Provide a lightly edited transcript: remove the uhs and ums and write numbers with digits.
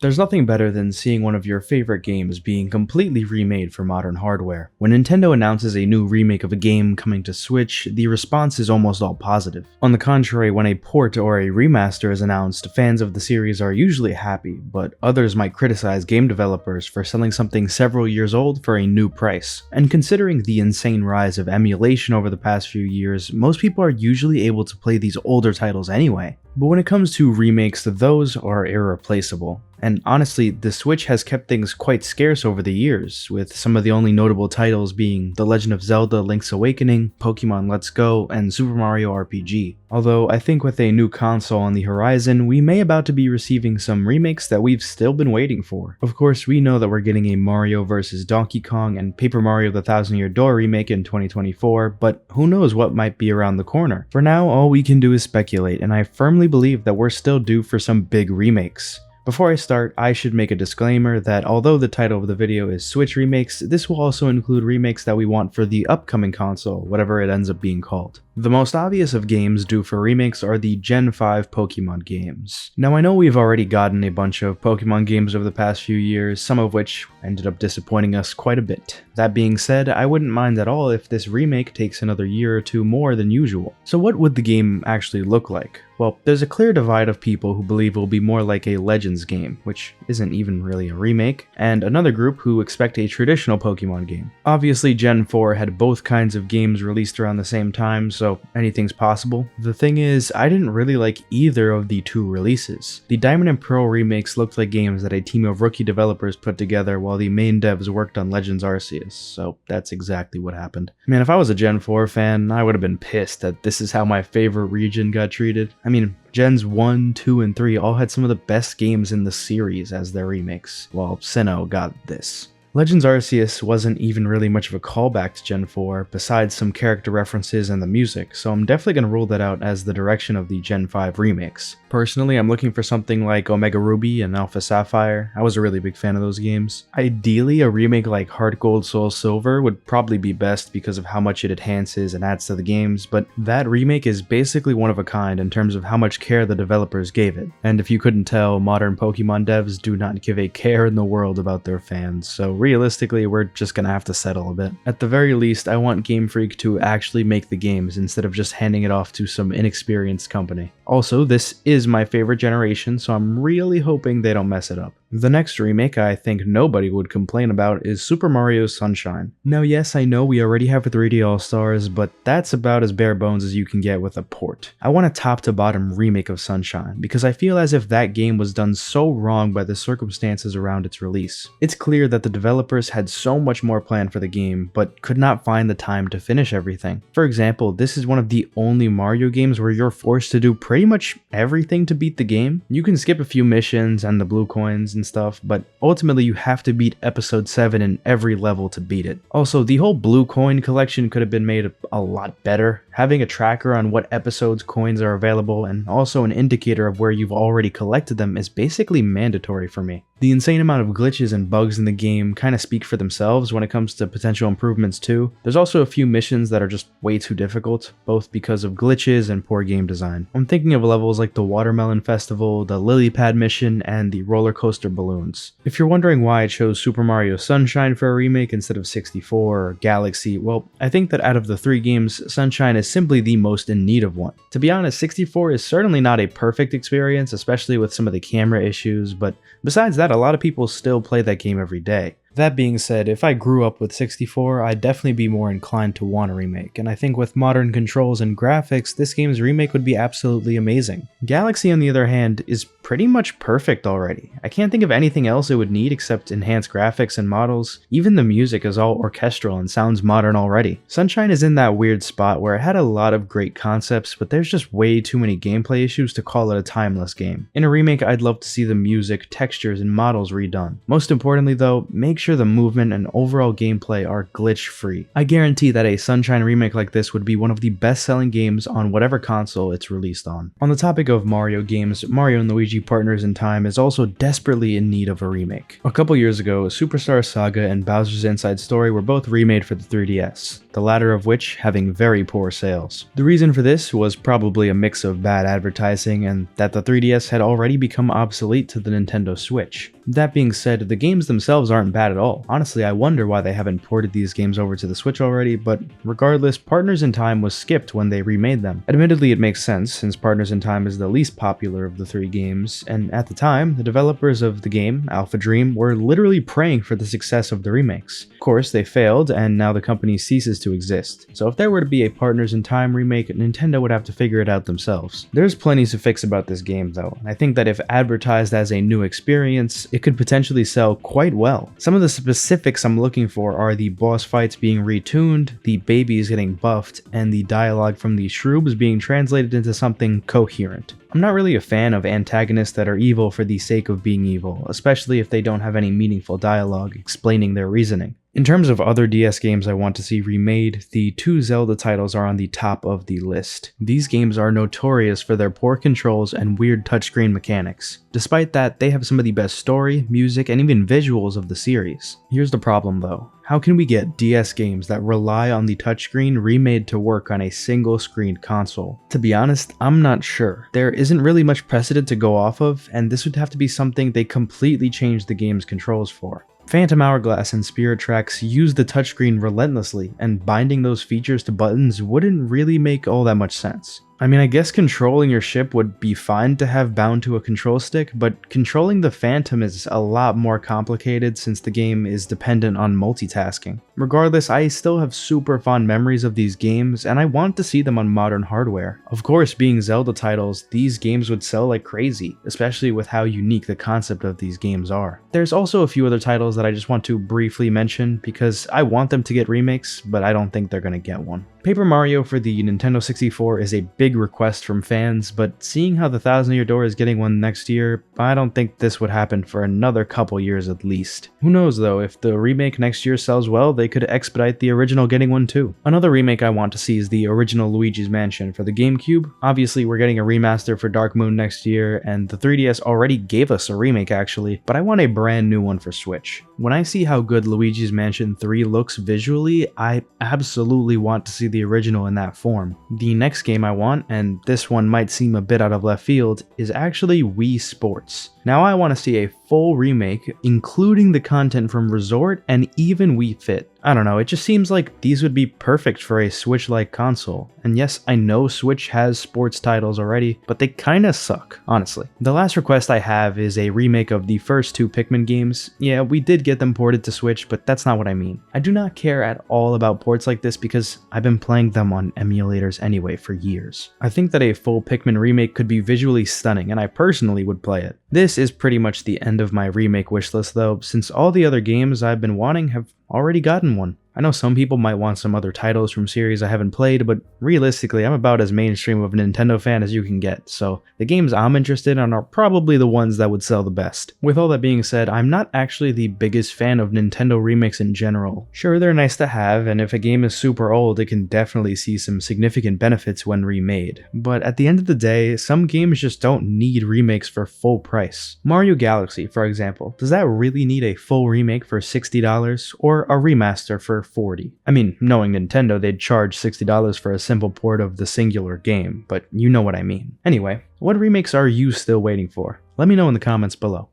There's nothing better than seeing one of your favorite games being completely remade for modern hardware. When Nintendo announces a new remake of a game coming to Switch, the response is almost all positive. On the contrary, when a port or a remaster is announced, fans of the series are usually happy, but others might criticize game developers for selling something several years old for a new price. And considering the insane rise of emulation over the past few years, most people are usually able to play these older titles anyway. But when it comes to remakes, those are irreplaceable. And honestly, the Switch has kept things quite scarce over the years, with some of the only notable titles being The Legend of Zelda Link's Awakening, Pokemon Let's Go, and Super Mario RPG. Although I think with a new console on the horizon, we may about to be receiving some remakes that we've still been waiting for. Of course, we know that we're getting a Mario vs. Donkey Kong and Paper Mario the Thousand Year Door remake in 2024, but who knows what might be around the corner. For now, all we can do is speculate, and I firmly believe that we're still due for some big remakes. Before I start, I should make a disclaimer that although the title of the video is Switch Remakes, this will also include remakes that we want for the upcoming console, whatever it ends up being called. The most obvious of games due for remakes are the Gen 5 Pokemon games. Now I know we've already gotten a bunch of Pokemon games over the past few years, some of which ended up disappointing us quite a bit. That being said, I wouldn't mind at all if this remake takes another year or two more than usual. So what would the game actually look like? Well, there's a clear divide of people who believe it will be more like a Legends game, which isn't even really a remake, and another group who expect a traditional Pokemon game. Obviously, Gen 4 had both kinds of games released around the same time, so anything's possible. The thing is, I didn't really like either of the two releases. The Diamond and Pearl remakes looked like games that a team of rookie developers put together while the main devs worked on Legends Arceus, so that's exactly what happened. Man, if I was a Gen 4 fan, I would have been pissed that this is how my favorite region got treated. I mean, Gens 1, 2, and 3 all had some of the best games in the series as their remakes, while Sinnoh got this. Legends Arceus wasn't even really much of a callback to Gen 4, besides some character references and the music, so I'm definitely going to rule that out as the direction of the Gen 5 remakes. Personally, I'm looking for something like Omega Ruby and Alpha Sapphire. I was a really big fan of those games. Ideally, a remake like Heart Gold Soul Silver would probably be best because of how much it enhances and adds to the games, but that remake is basically one of a kind in terms of how much care the developers gave it. And if you couldn't tell, modern Pokemon devs do not give a care in the world about their fans, so realistically, we're just gonna have to settle a bit. At the very least, I want Game Freak to actually make the games instead of just handing it off to some inexperienced company. Also, this is my favorite generation, so I'm really hoping they don't mess it up. The next remake I think nobody would complain about is Super Mario Sunshine. Now yes, I know we already have a 3D All-Stars, but that's about as bare bones as you can get with a port. I want a top to bottom remake of Sunshine, because I feel as if that game was done so wrong by the circumstances around its release. It's clear that the developers had so much more planned for the game, but could not find the time to finish everything. For example, this is one of the only Mario games where you're forced to do pretty much everything to beat the game. You can skip a few missions and the blue coins and stuff, but ultimately you have to beat episode 7 in every level to beat it. Also, the whole blue coin collection could have been made a lot better. Having a tracker on what episodes coins are available and also an indicator of where you've already collected them is basically mandatory for me. The insane amount of glitches and bugs in the game kind of speak for themselves when it comes to potential improvements too. There's also a few missions that are just way too difficult, both because of glitches and poor game design. I'm thinking of levels like the Watermelon Festival, the Lily Pad mission, and the Roller Coaster Balloons. If you're wondering why I chose Super Mario Sunshine for a remake instead of 64 or Galaxy, well, I think that out of the three games, Sunshine is simply the most in need of one. To be honest, 64 is certainly not a perfect experience, especially with some of the camera issues, but besides that, a lot of people still play that game every day. That being said, if I grew up with 64, I'd definitely be more inclined to want a remake, and I think with modern controls and graphics, this game's remake would be absolutely amazing. Galaxy, on the other hand, is pretty much perfect already. I can't think of anything else it would need except enhanced graphics and models. Even the music is all orchestral and sounds modern already. Sunshine is in that weird spot where it had a lot of great concepts, but there's just way too many gameplay issues to call it a timeless game. In a remake, I'd love to see the music, textures, and models redone. Most importantly though, make sure the movement and overall gameplay are glitch-free. I guarantee that a Sunshine remake like this would be one of the best-selling games on whatever console it's released on. On the topic of Mario games, Mario & Luigi Partners in Time is also desperately in need of a remake. A couple years ago, Superstar Saga and Bowser's Inside Story were both remade for the 3DS, the latter of which having very poor sales. The reason for this was probably a mix of bad advertising and that the 3DS had already become obsolete to the Nintendo Switch. That being said, the games themselves aren't bad at all. Honestly, I wonder why they haven't ported these games over to the Switch already, but regardless, Partners in Time was skipped when they remade them. Admittedly, it makes sense, since Partners in Time is the least popular of the three games, and at the time, the developers of the game, Alpha Dream, were literally praying for the success of the remakes. Of course, they failed, and now the company ceases to exist. So if there were to be a Partners in Time remake, Nintendo would have to figure it out themselves. There's plenty to fix about this game though, and I think that if advertised as a new experience, it could potentially sell quite well. Some of the specifics I'm looking for are the boss fights being retuned, the babies getting buffed, and the dialogue from the Shroobs being translated into something coherent. I'm not really a fan of antagonists that are evil for the sake of being evil, especially if they don't have any meaningful dialogue explaining their reasoning. In terms of other DS games I want to see remade, the two Zelda titles are on the top of the list. These games are notorious for their poor controls and weird touchscreen mechanics. Despite that, they have some of the best story, music, and even visuals of the series. Here's the problem though. How can we get DS games that rely on the touchscreen remade to work on a single-screen console? To be honest, I'm not sure. There isn't really much precedent to go off of, and this would have to be something they completely change the game's controls for. Phantom Hourglass and Spirit Tracks use the touchscreen relentlessly, and binding those features to buttons wouldn't really make all that much sense. I mean, I guess controlling your ship would be fine to have bound to a control stick, but controlling the Phantom is a lot more complicated since the game is dependent on multitasking. Regardless, I still have super fond memories of these games, and I want to see them on modern hardware. Of course, being Zelda titles, these games would sell like crazy, especially with how unique the concept of these games are. There's also a few other titles that I just want to briefly mention because I want them to get remakes, but I don't think they're gonna get one. Paper Mario for the Nintendo 64 is a big request from fans, but seeing how the Thousand Year Door is getting one next year, I don't think this would happen for another couple years at least. Who knows though, if the remake next year sells well, they could expedite the original getting one too. Another remake I want to see is the original Luigi's Mansion for the GameCube. Obviously we're getting a remaster for Dark Moon next year, and the 3DS already gave us a remake actually, but I want a brand new one for Switch. When I see how good Luigi's Mansion 3 looks visually, I absolutely want to see the original in that form. The next game I want, and this one might seem a bit out of left field, is actually Wii Sports. Now I want to see a full remake, including the content from Resort and even Wii Fit. I don't know, it just seems like these would be perfect for a Switch-like console. And yes, I know Switch has sports titles already, but they kinda suck, honestly. The last request I have is a remake of the first two Pikmin games. Yeah, we did get them ported to Switch, but that's not what I mean. I do not care at all about ports like this because I've been playing them on emulators anyway for years. I think that a full Pikmin remake could be visually stunning, and I personally would play it. This is pretty much the end of my remake wishlist though, since all the other games I've been wanting have already gotten one. I know some people might want some other titles from series I haven't played, but realistically, I'm about as mainstream of a Nintendo fan as you can get, so the games I'm interested in are probably the ones that would sell the best. With all that being said, I'm not actually the biggest fan of Nintendo remakes in general. Sure, they're nice to have, and if a game is super old, it can definitely see some significant benefits when remade. But at the end of the day, some games just don't need remakes for full price. Mario Galaxy, for example, does that really need a full remake for $60 or a remaster for $40? I mean, knowing Nintendo, they'd charge $60 for a simple port of the singular game, but you know what I mean. Anyway, what remakes are you still waiting for? Let me know in the comments below.